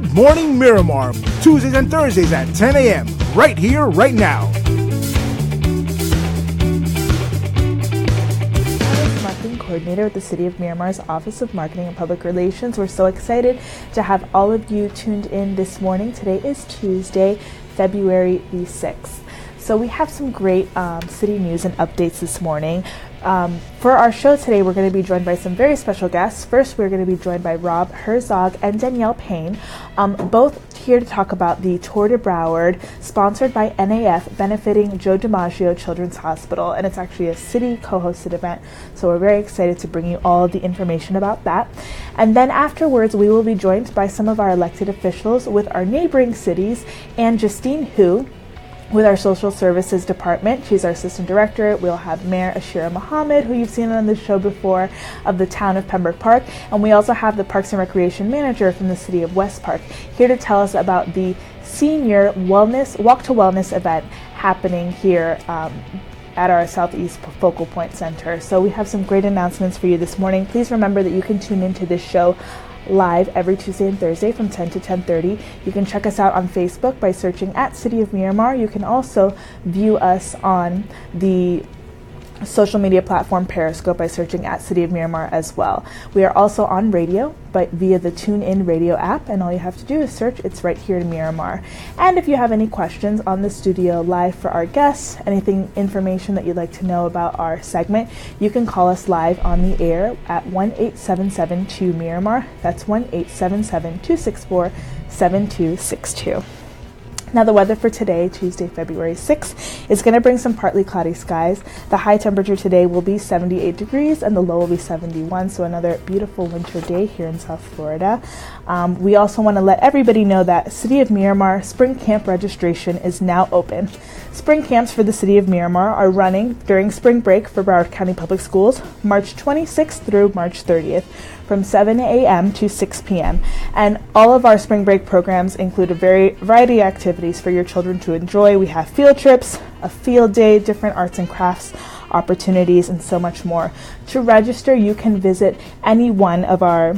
Good Morning Miramar, Tuesdays and Thursdays at 10 a.m., right here, right now. Marketing coordinator at the City of Miramar's Office of Marketing and Public Relations. We're so excited to have all of you tuned in this morning. Today is Tuesday, February the 6th. So we have some great city news and updates this morning. For our show today, we're going to be joined by some very special guests. First, we're going to be joined by Rob Herzog and Danielle Payne, both here to talk about the Tour de Broward, sponsored by NAF, benefiting Joe DiMaggio Children's Hospital. And it's actually a city co-hosted event, so we're very excited to bring you all of the information about that. And then afterwards, we will be joined by some of our elected officials with our neighboring cities, and Justine Hu, with our social services department. She's our assistant director. We'll have Mayor Ashira Mohammed, who you've seen on the show before, of the town of Pembroke Park. And we also have the Parks and Recreation Manager from the city of West Park here to tell us about the senior wellness, walk to wellness event happening here at our Southeast Focal Point Center. So we have some great announcements for you this morning. Please remember that you can tune into this show live every Tuesday and Thursday from 10 to 10:30. You can check us out on Facebook by searching at City of Miramar. You can also view us on the social media platform Periscope by searching at City of Miramar as well. We are also on radio, but via the TuneIn radio app, and all you have to do is search. It's right here in Miramar. And if you have any questions on the studio live for our guests, information that you'd like to know about our segment, you can call us live on the air at 1-877-2-MIRAMAR. That's 1-877-264-7262. Now the weather for today, Tuesday, February 6th, is going to bring some partly cloudy skies. The high temperature today will be 78 degrees and the low will be 71, so another beautiful winter day here in South Florida. We also want to let everybody know that City of Miramar Spring Camp registration is now open. Spring camps for the City of Miramar are running during spring break for Broward County Public Schools, March 26th through March 30th. From 7 a.m. to 6 p.m. And all of our spring break programs include a variety of activities for your children to enjoy. We have field trips, a field day, different arts and crafts opportunities, and so much more. To register, you can visit any one of our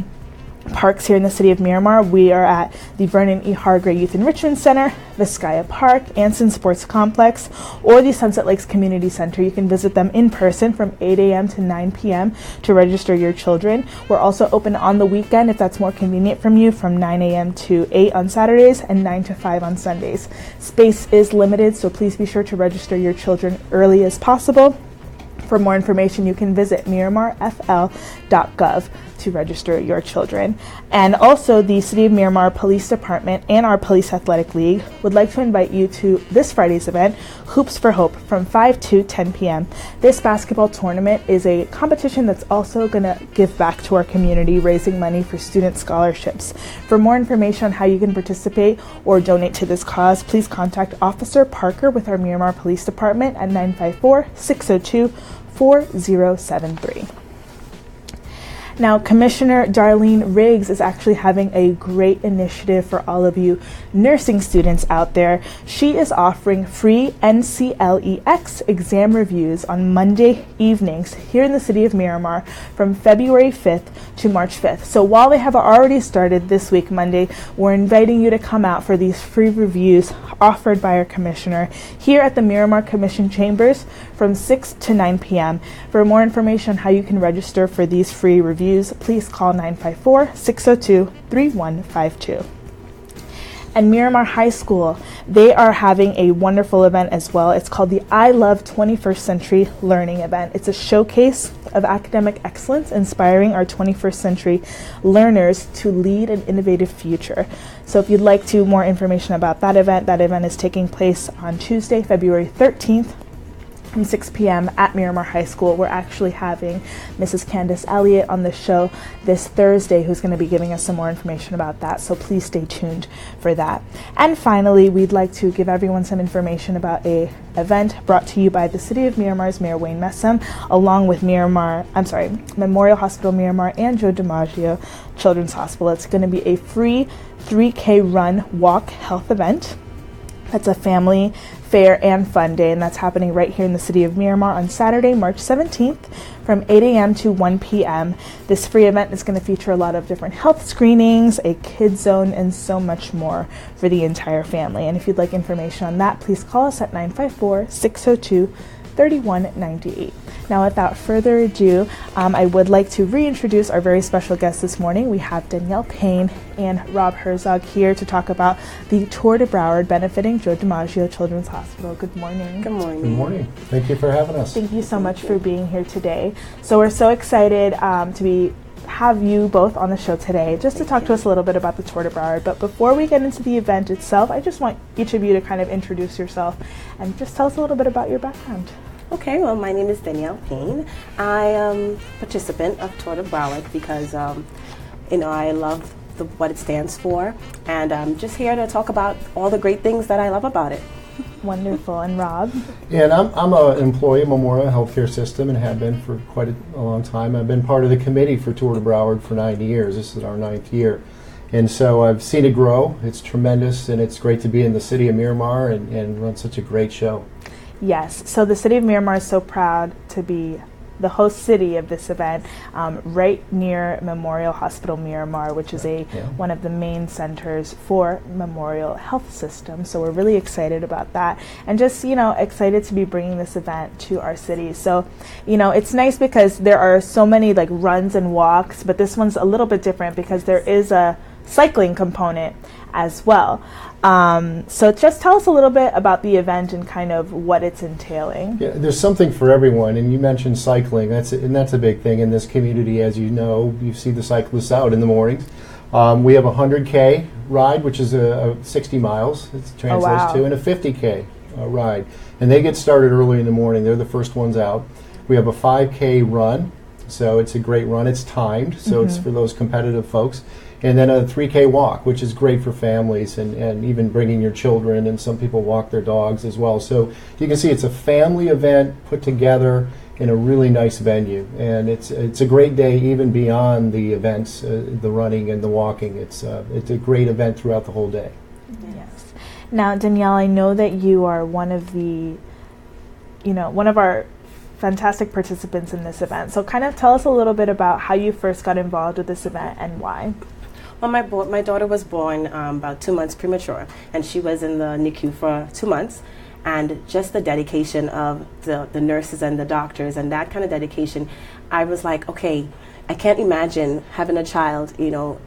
parks here in the City of Miramar. We are at the Vernon E. Hargray Youth Enrichment Center, Vizcaya Park, Anson Sports Complex, or the Sunset Lakes Community Center. You can visit them in person from 8 a.m. to 9 p.m. to register your children. We're also open on the weekend if that's more convenient from you, from 9 a.m. to 8 on Saturdays and 9 to 5 on Sundays. Space is limited, so please be sure to register your children early as possible. For more information, you can visit MiramarFL.gov to register your children. And also, the City of Miramar Police Department and our Police Athletic League would like to invite you to this Friday's event, Hoops for Hope, from 5 to 10 p.m. This basketball tournament is a competition that's also going to give back to our community, raising money for student scholarships. For more information on how you can participate or donate to this cause, please contact Officer Parker with our Miramar Police Department at 954-602-4073. Now, Commissioner Darlene Riggs is actually having a great initiative for all of you nursing students out there. She is offering free NCLEX exam reviews on Monday evenings here in the City of Miramar from February 5th to March 5th. So while they have already started this week, Monday, we're inviting you to come out for these free reviews offered by our commissioner here at the Miramar Commission Chambers from 6 to 9 p.m. For more information on how you can register for these free reviews, please call 954-602-3152. And Miramar High School, they are having a wonderful event as well. It's called the I Love 21st Century Learning event. It's a showcase of academic excellence, inspiring our 21st century learners to lead an innovative future. So if you'd like more information about that event is taking place on Tuesday, February 13th, from 6 p.m. at Miramar High School. We're actually having Mrs. Candace Elliott on the show this Thursday, who's going to be giving us some more information about that, so please stay tuned for that. And finally, we'd like to give everyone some information about a event brought to you by the City of Miramar's Mayor Wayne Messam, along with Memorial Hospital Miramar and Joe DiMaggio Children's Hospital. It's going to be a free 3K run walk health event It's a family fair and fun day, and that's happening right here in the city of Miramar on Saturday, March 17th from 8 a.m. to 1 p.m. This free event is going to feature a lot of different health screenings, a kids zone, and so much more for the entire family. And if you'd like information on that, please call us at 954-602-3198. Now, without further ado, I would like to reintroduce our very special guests this morning. We have Danielle Payne and Rob Herzog here to talk about the Tour de Broward benefiting Joe DiMaggio Children's Hospital. Good morning. Good morning. Good morning. Thank you for having us. Thank you so much for being here today. So we're so excited to have you both on the show today just to talk to us a little bit about the Tour de Broward. But before we get into the event itself, I just want each of you to kind of introduce yourself and just tell us a little bit about your background. Okay, well, my name is Danielle Payne. I am a participant of Tour de Broward because, I love what it stands for, and I'm just here to talk about all the great things that I love about it. Wonderful. And Rob? Yeah, and I'm an employee of Memorial Healthcare System and have been for quite a long time. I've been part of the committee for Tour de Broward for 9 years. This is our 9th year. And so I've seen it grow. It's tremendous, and it's great to be in the city of Miramar and run such a great show. Yes, so the City of Miramar is so proud to be the host city of this event, right near Memorial Hospital Miramar, which is one of the main centers for Memorial Health System. So we're really excited about that, and just excited to be bringing this event to our city. So it's nice because there are so many like runs and walks, but this one's a little bit different because there is a cycling component as well. So just tell us a little bit about the event and kind of what it's entailing. Yeah, there's something for everyone, and you mentioned cycling. That's a big thing in this community. As you know, you see the cyclists out in the mornings. We have a 100K ride, which is a 60 miles, it translates to, and a 50K ride. And they get started early in the morning. They're the first ones out. We have a 5K run, so it's a great run. It's timed, so it's for those competitive folks. And then a 3K walk, which is great for families and even bringing your children, and some people walk their dogs as well. So you can see it's a family event put together in a really nice venue. And it's a great day even beyond the events, the running and the walking. It's a great event throughout the whole day. Yes. Now, Danielle, I know that you are one of our fantastic participants in this event. So kind of tell us a little bit about how you first got involved with this event and why. Well, my daughter was born about 2 months premature, and she was in the NICU for 2 months. And just the dedication of the nurses and the doctors and that kind of dedication, I was like, okay, I can't imagine having a child, in Joe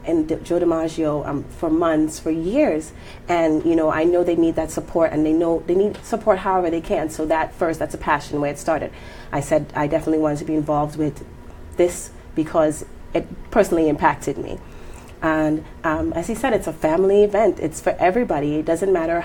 DiMaggio for months, for years. And, I know they need that support, and they need support however they can. So that's a passion where it started. I said I definitely wanted to be involved with this because it personally impacted me. And as he said, it's a family event. It's for everybody. It doesn't matter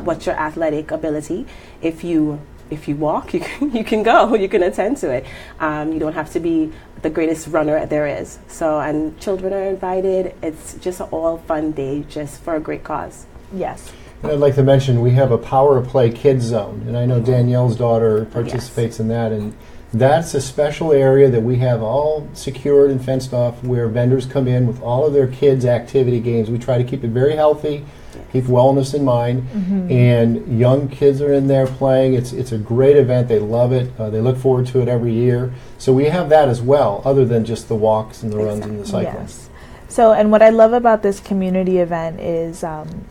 what's your athletic ability. If you walk, you can go. You can attend to it. You don't have to be the greatest runner there is. So, and children are invited. It's just an all fun day, just for a great cause. Yes. And I'd like to mention we have a Power of Play Kids Zone, and I know Danielle's daughter participates in that, and that's a special area that we have all secured and fenced off where vendors come in with all of their kids' activity games. We try to keep it very healthy, keep wellness in mind, and young kids are in there playing. It's a great event. They love it. They look forward to it every year. So we have that as well, other than just the walks and the runs and the cycling. Yes. So, and what I love about this community event is,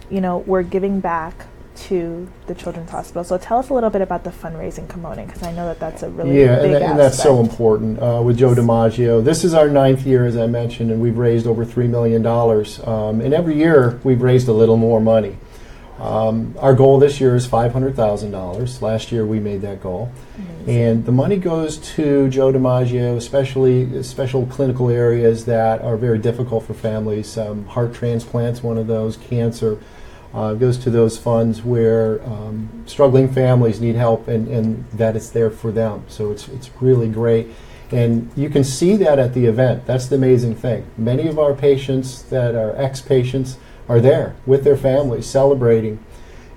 we're giving back to the Children's Hospital. So tell us a little bit about the fundraising component, because I know that that's a really big aspect. And that's so important with Joe DiMaggio. This is our 9th year, as I mentioned, and we've raised over $3 million. And every year we've raised a little more money. Our goal this year is $500,000. Last year we made that goal. Amazing. And the money goes to Joe DiMaggio, especially special clinical areas that are very difficult for families. Heart transplants, one of those, cancer. Goes to those funds where struggling families need help, and that it's there for them. So it's really great. And you can see that at the event. That's the amazing thing. Many of our patients that are ex-patients are there with their families, celebrating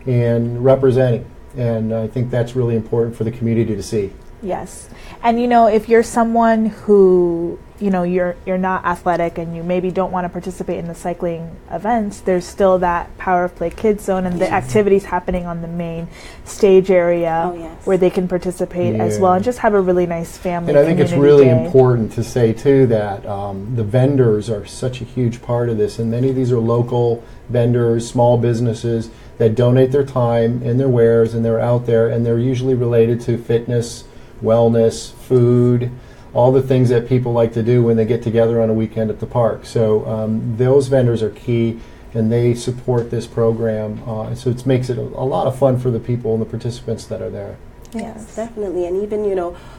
and representing. And I think that's really important for the community to see. Yes. And if you're someone who, you're not athletic and you maybe don't want to participate in the cycling events, there's still that Power of Play Kids Zone and the activities happening on the main stage area where they can participate as well and just have a really nice family And I think it's community really day. important to say, too, that the vendors are such a huge part of this. And many of these are local vendors, small businesses that donate their time and their wares, and they're out there, and they're usually related to fitness, wellness, food, all the things that people like to do when they get together on a weekend at the park. So those vendors are key, and they support this program. So it makes it a lot of fun for the people and the participants that are there. Yes, definitely. And even,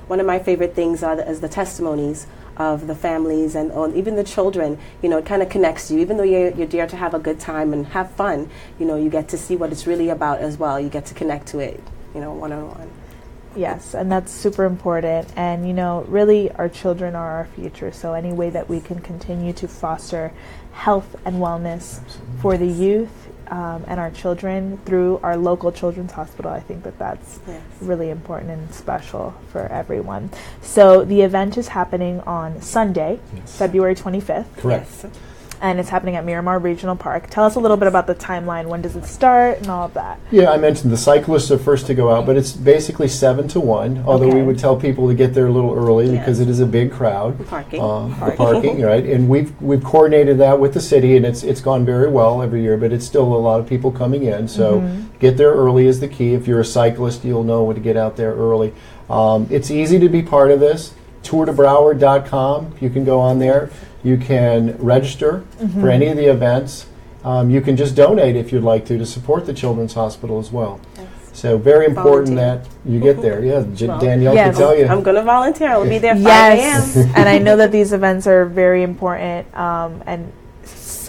one of my favorite things is the testimonies of the families and even the children. It kind of connects you. Even though you're there to have a good time and have fun, you get to see what it's really about as well. You get to connect to it, one-on-one. Yes, and that's super important. And, really our children are our future. So any way that we can continue to foster health and wellness for the youth and our children through our local children's hospital, I think that's really important and special for everyone. So the event is happening on Sunday, February 25th. Correct. Yes. And it's happening at Miramar Regional Park. Tell us a little bit about the timeline. When does it start and all of that? Yeah, I mentioned the cyclists are first to go out, but it's basically 7 to 1, although we would tell people to get there a little early because it is a big crowd. Parking, right? And we've coordinated that with the city, and it's gone very well every year, but it's still a lot of people coming in. So get there early is the key. If you're a cyclist, you'll know when to get out there early. It's easy to be part of this. tourdebroward.com. You can go on there. You can register for any of the events. You can just donate if you'd like to support the Children's Hospital as well. Yes. So very important that you get there. Yeah, Danielle can tell you. I'm going to volunteer. I'll be there 5 Yes, a.m. and I know that these events are very important. And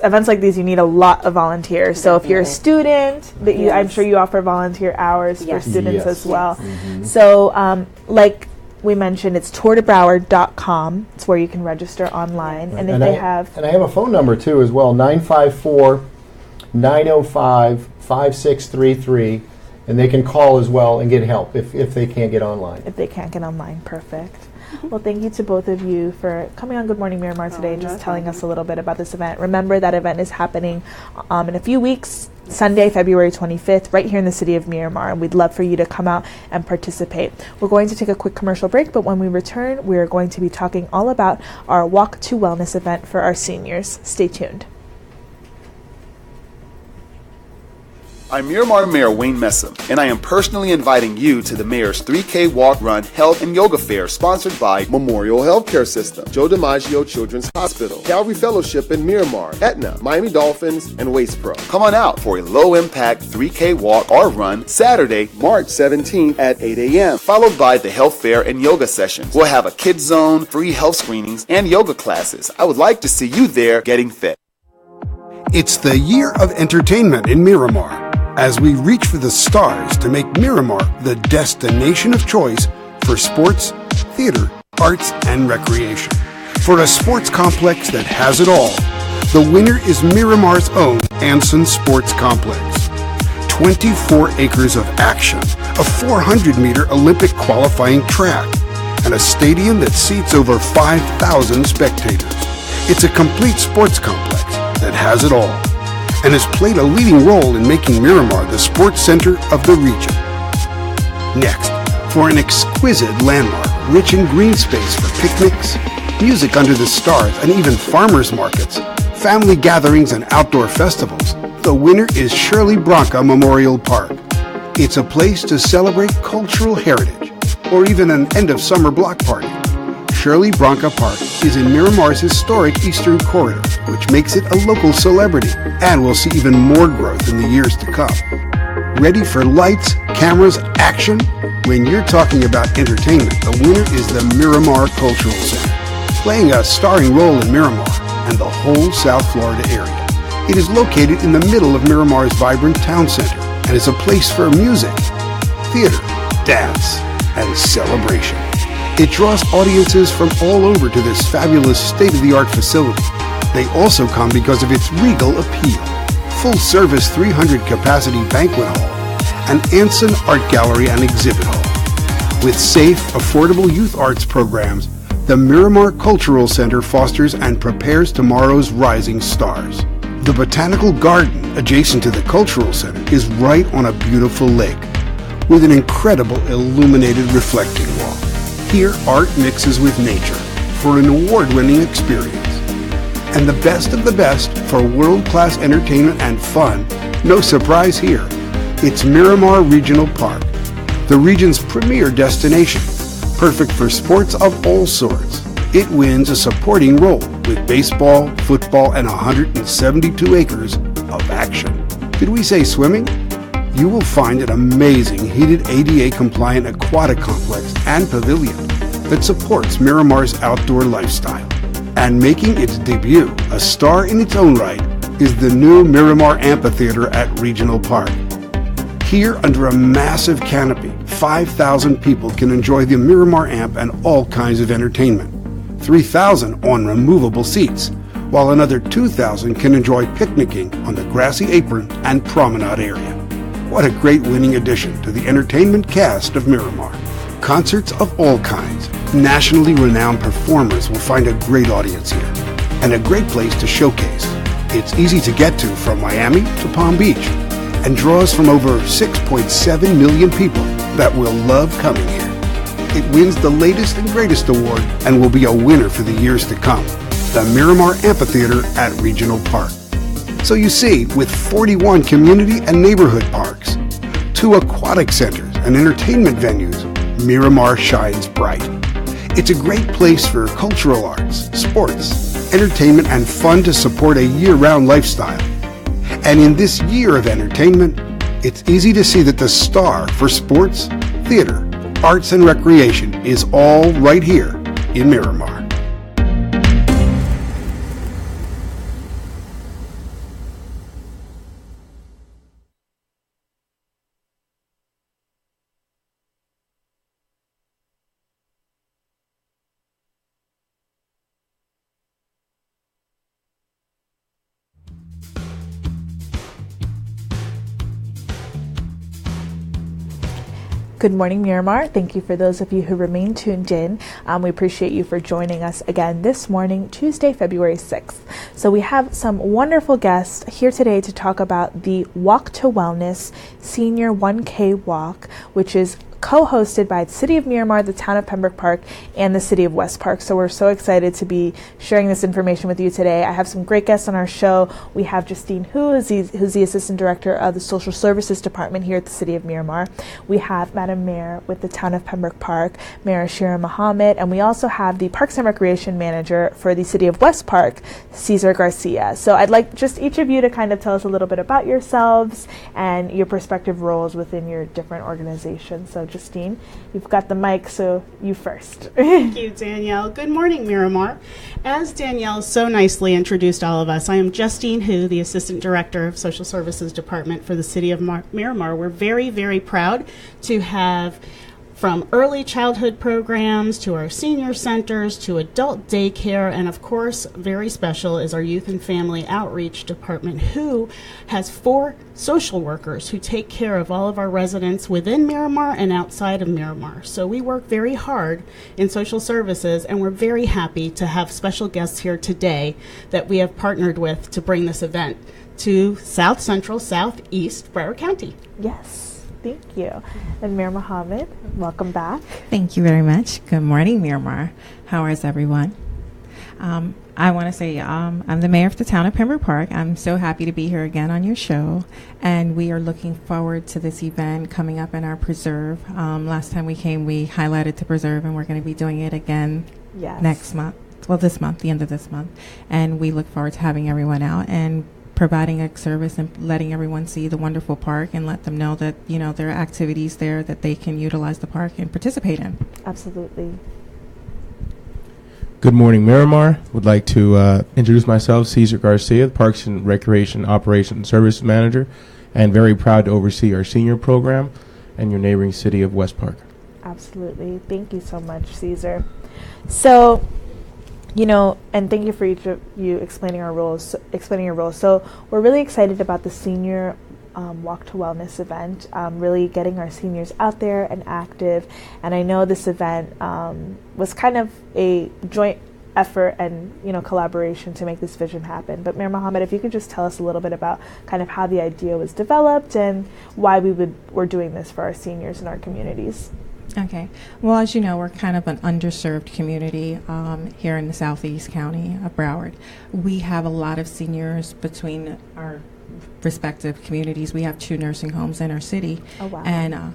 events like these, you need a lot of volunteers. So if you're a student, I'm sure you offer volunteer hours for students as well. So like we mentioned, it's tourdebroward.com. It's where you can register online. Right. And I have a phone number too as well, 954-905-5633, and they can call as well and get help if they can't get online. If they can't get online, perfect. Well, thank you to both of you for coming on Good Morning Miramar today and just telling us a little bit about this event. Remember, that event is happening in a few weeks, Sunday, February 25th, right here in the city of Miramar, and we'd love for you to come out and participate. We're going to take a quick commercial break, but when we return, we're going to be talking all about our Walk to Wellness event for our seniors. Stay tuned. I'm Miramar Mayor Wayne Messam, and I am personally inviting you to the Mayor's 3K Walk, Run, Health, and Yoga Fair sponsored by Memorial Healthcare System, Joe DiMaggio Children's Hospital, Calvary Fellowship in Miramar, Aetna, Miami Dolphins, and Waste Pro. Come on out for a low-impact 3K walk or run Saturday, March 17th at 8 a.m. followed by the health fair and yoga sessions. We'll have a kids zone, free health screenings, and yoga classes. I would like to see you there getting fit. It's the year of entertainment in Miramar, as we reach for the stars to make Miramar the destination of choice for sports, theater, arts, and recreation. For a sports complex that has it all, the winner is Miramar's own Anson Sports Complex. 24 acres of action, a 400-meter Olympic qualifying track, and a stadium that seats over 5,000 spectators. It's a complete sports complex that has it all, and has played a leading role in making Miramar the sports center of the region. Next, for an exquisite landmark rich in green space for picnics, music under the stars, and even farmers markets, family gatherings, and outdoor festivals, the winner is Shirley Branca Memorial Park. It's a place to celebrate cultural heritage, or even an end-of-summer block party. Shirley Branca Park is in Miramar's historic Eastern Corridor, which makes it a local celebrity, and will see even more growth in the years to come. Ready for lights, cameras, action? When you're talking about entertainment, the winner is the Miramar Cultural Center, playing a starring role in Miramar and the whole South Florida area. It is located in the middle of Miramar's vibrant town center, and is a place for music, theater, dance, and celebration. It draws audiences from all over to this fabulous state-of-the-art facility. They also come because of its regal appeal. Full-service 300-capacity banquet hall, an Anson Art Gallery and Exhibit Hall, With safe, affordable youth arts programs, the Miramar Cultural Center fosters and prepares tomorrow's rising stars. The Botanical Garden, adjacent to the Cultural Center, is right on a beautiful lake with an incredible illuminated reflecting wall. Here, art mixes with nature for an award-winning experience. And the best of the best for world-class entertainment and fun, no surprise here, it's Miramar Regional Park, the region's premier destination, perfect for sports of all sorts. It wins a supporting role with baseball, football, and 172 acres of action. Did we say swimming? You will find an amazing heated ADA-compliant aquatic complex and pavilion that supports Miramar's outdoor lifestyle. And making its debut, a star in its own right, is the new Miramar Amphitheater at Regional Park. Here, under a massive canopy, 5,000 people can enjoy the Miramar Amp and all kinds of entertainment. 3,000 on removable seats, while another 2,000 can enjoy picnicking on the grassy apron and promenade area. What a great winning addition to the entertainment cast of Miramar. Concerts of all kinds, nationally renowned performers will find a great audience here, and a great place to showcase. It's easy to get to from Miami to Palm Beach, and draws from over 6.7 million people that will love coming here. It wins the latest and greatest award and will be a winner for the years to come, the Miramar Amphitheater at Regional Park. So you see, with 41 community and neighborhood parks, 2 aquatic centers and entertainment venues, Miramar shines bright. It's a great place for cultural arts, sports, entertainment, and fun to support a year-round lifestyle. And in this year of entertainment, it's easy to see that the star for sports, theater, arts, and recreation is all right here in Miramar. Good morning, Miramar. Thank you for those of you who remain tuned in. We appreciate you for joining us again this morning, Tuesday, February 6th. So we have some wonderful guests here today to talk about the Walk to Wellness Senior 1K Walk, which is co-hosted by the City of Miramar, the Town of Pembroke Park, and the City of West Park. So we're so excited to be sharing this information with you today. I have some great guests on our show. We have Justine Hu, who's the Assistant Director of the Social Services Department here at the City of Miramar. We have Madam Mayor with the Town of Pembroke Park, Mayor Shira Mohammed, and we also have the Parks and Recreation Manager for the City of West Park, Cesar Garcia. So I'd like just each of you to kind of tell us a little bit about yourselves and your respective roles within your different organizations. So Justine, you've got the mic, so you first. Thank you, Danielle. Good morning, Miramar. As Danielle so nicely introduced all of us, I am Justine Hu, the Assistant Director of Social Services Department for the City of Miramar. We're very, very proud to have from early childhood programs to our senior centers to adult daycare, and of course, very special is our Youth and Family Outreach Department, who has 4 social workers who take care of all of our residents within Miramar and outside of Miramar. So we work very hard in social services, and we're very happy to have special guests here today that we have partnered with to bring this event to South Central, Southeast Broward County. Yes. Thank you. And Mayor Mohammed, welcome back. Thank you very much. Good morning, Miramar. How is everyone? I want to say I'm the mayor of the Town of Pembroke Park. I'm so happy to be here again on your show, and we are looking forward to this event coming up in our preserve. Last time we came, we highlighted the preserve, and we're going to be doing it again next month. Well, this month, the end of this month. And we look forward to having everyone out and providing a service and letting everyone see the wonderful park and let them know that, you know, there are activities there that they can utilize the park and participate in. Absolutely. Good morning, Miramar. Would like to introduce myself, Cesar Garcia, the Parks and Recreation Operations Services Manager, and very proud to oversee our senior program and your neighboring city of West Park. Absolutely. Thank you so much, Cesar. So, you know, and thank you for each of you explaining your roles. So we're really excited about the senior Walk to Wellness event, really getting our seniors out there and active. And I know this event was kind of a joint effort and collaboration to make this vision happen. But Mayor Mohammed, if you could just tell us a little bit about kind of how the idea was developed and why we're doing this for our seniors in our communities. Okay. Well, as you know, we're kind of an underserved community here in the southeast county of Broward. We have a lot of seniors between our respective communities. We have 2 nursing homes in our city. Oh, wow. And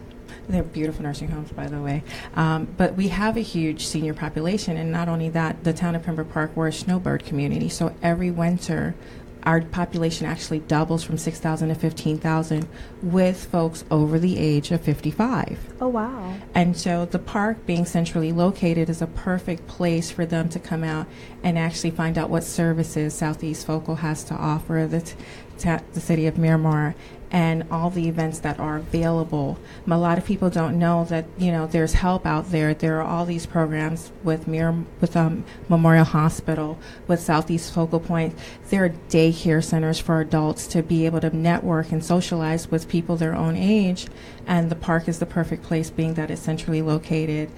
they're beautiful nursing homes, by the way. But we have a huge senior population. And not only that, the town of Pembroke Park, we're a snowbird community. So every winter, our population actually doubles from 6,000 to 15,000 with folks over the age of 55. Oh, wow. And so the park being centrally located is a perfect place for them to come out and actually find out what services Southeast Focal has to offer the City of Miramar and all the events that are available. A lot of people don't know that there's help out there. There are all these programs with Memorial Hospital, with Southeast Focal Point. There are daycare centers for adults to be able to network and socialize with people their own age, and the park is the perfect place, being that it's centrally located.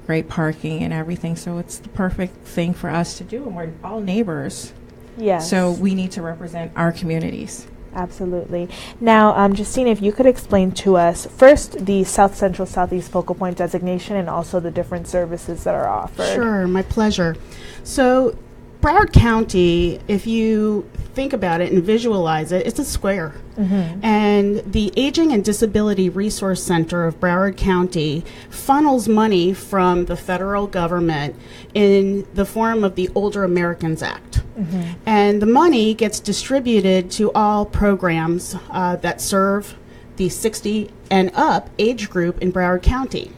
Great parking and everything, so it's the perfect thing for us to do, and we're all neighbors. Yes. So we need to represent our communities. Absolutely. Now, Justine, if you could explain to us first the South Central Southeast Focal Point designation and also the different services that are offered. Sure, my pleasure. So Broward County, if you think about it and visualize it, it's a square. Mm-hmm. And the Aging and Disability Resource Center of Broward County funnels money from the federal government in the form of the Older Americans Act. Mm-hmm. And the money gets distributed to all programs that serve the 60 and up age group in Broward County.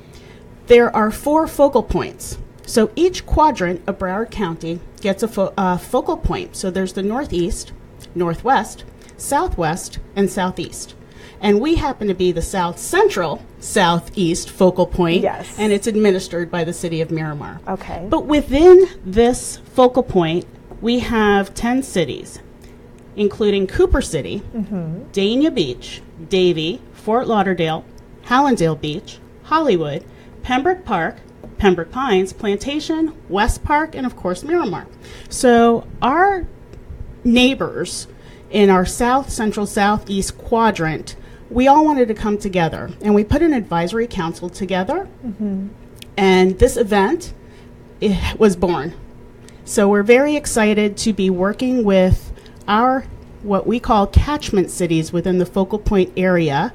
There are 4 focal points. So each quadrant of Broward County gets a focal point. So there's the northeast, northwest, southwest, and southeast. And we happen to be the south central southeast focal point. Yes. And it's administered by the City of Miramar. Okay. But within this focal point, we have 10 cities, including Cooper City, Mm-hmm. Dania Beach, Davie, Fort Lauderdale, Hallandale Beach, Hollywood, Pembroke Park, Pembroke Pines, Plantation, West Park, and of course Miramar. So our neighbors in our south central southeast quadrant, we all wanted to come together, and we put an advisory council together. Mm-hmm. And this event was born. So we're very excited to be working with our what we call catchment cities within the focal point area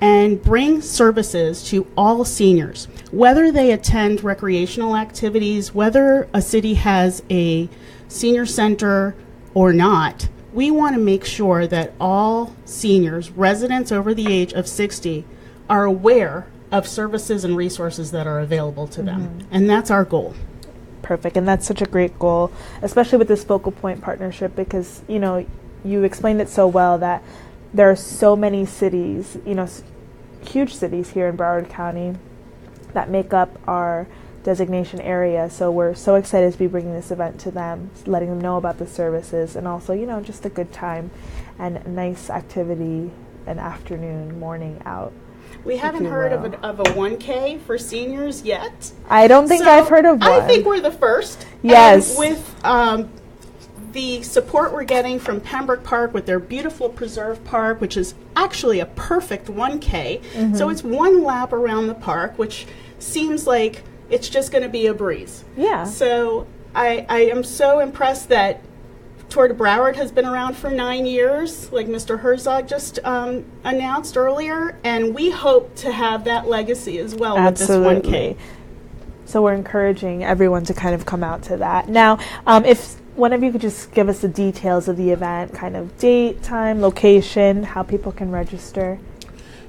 and bring services to all seniors, whether they attend recreational activities, whether a city has a senior center or not. We want to make sure that all seniors, residents over the age of 60, are aware of services and resources that are available to them. And that's our goal. Perfect. And that's such a great goal, especially with this focal point partnership, because, you explained it so well that there are so many cities, huge cities here in Broward County that make up our designation area. So we're so excited to be bringing this event to them, letting them know about the services, and also, just a good time and a nice activity, an afternoon, morning out. We haven't heard of a 1K for seniors yet. I don't think I've heard of one. I think we're the first. Yes. And with the support we're getting from Pembroke Park with their beautiful preserve park, which is actually a perfect 1K. Mm-hmm. So it's one lap around the park, which seems like it's just going to be a breeze. Yeah. So I am so impressed that Tour de Broward has been around for 9 years, like Mr. Herzog just announced earlier, and we hope to have that legacy as well. Absolutely. With this 1K. So we're encouraging everyone to kind of come out to that. Now, if one of you could just give us the details of the event, kind of date, time, location, how people can register.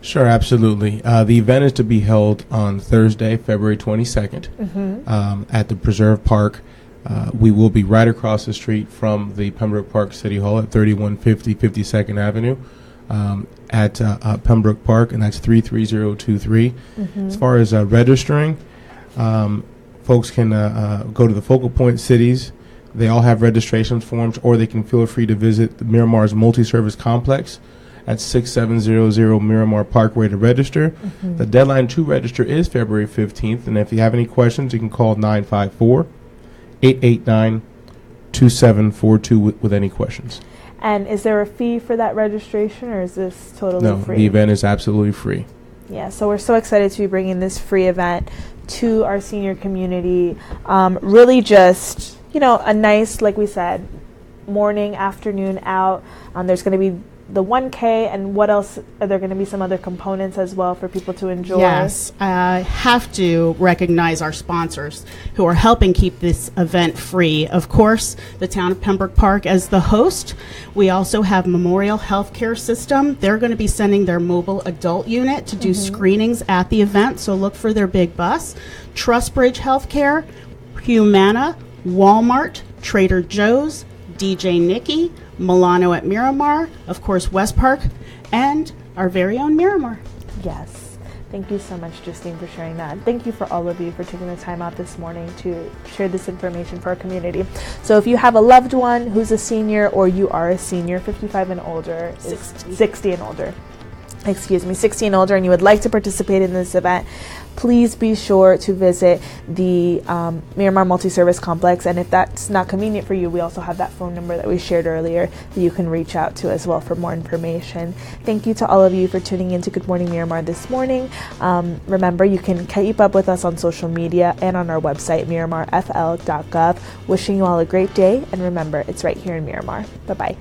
Sure, absolutely. The event is to be held on Thursday, February 22nd, Mm-hmm. at the Preserve Park. We will be right across the street from the Pembroke Park City Hall at 3150 52nd Avenue at Pembroke Park, and that's 33023. Mm-hmm. As far as registering, folks can go to the Focal Point cities. They all have registration forms, or they can feel free to visit the Miramar's multi-service complex at 6700 Miramar Parkway to register. Mm-hmm. The deadline to register is February 15th, and if you have any questions, you can call 954-889-2742 with any questions. And is there a fee for that registration, or is this totally No, free? the event is absolutely free. Yeah, so we're so excited to be bringing this free event to our senior community. Really just, a nice, like we said, morning, afternoon out. There's going to be the 1K, and what else? Are there going to be some other components as well for people to enjoy? Yes, I have to recognize our sponsors who are helping keep this event free. Of course, the town of Pembroke Park as the host. We also have Memorial Healthcare System. They're going to be sending their mobile adult unit to do screenings at the event, so look for their big bus. Trustbridge Healthcare, Humana, Walmart, Trader Joe's, DJ Nikki, Milano at Miramar, of course West Park, and our very own Miramar. Yes. Thank you so much, Justine, for sharing that. And thank you for all of you for taking the time out this morning to share this information for our community. So if you have a loved one who's a senior, or you are a senior, 55 and older, 60 and older, 60 and older, and you would like to participate in this event, please be sure to visit the Miramar Multi-Service Complex. And if that's not convenient for you, we also have that phone number that we shared earlier that you can reach out to as well for more information. Thank you to all of you for tuning in to Good Morning Miramar this morning. Remember, you can keep up with us on social media and on our website, MiramarFL.gov. Wishing you all a great day, and remember, it's right here in Miramar. Bye-bye.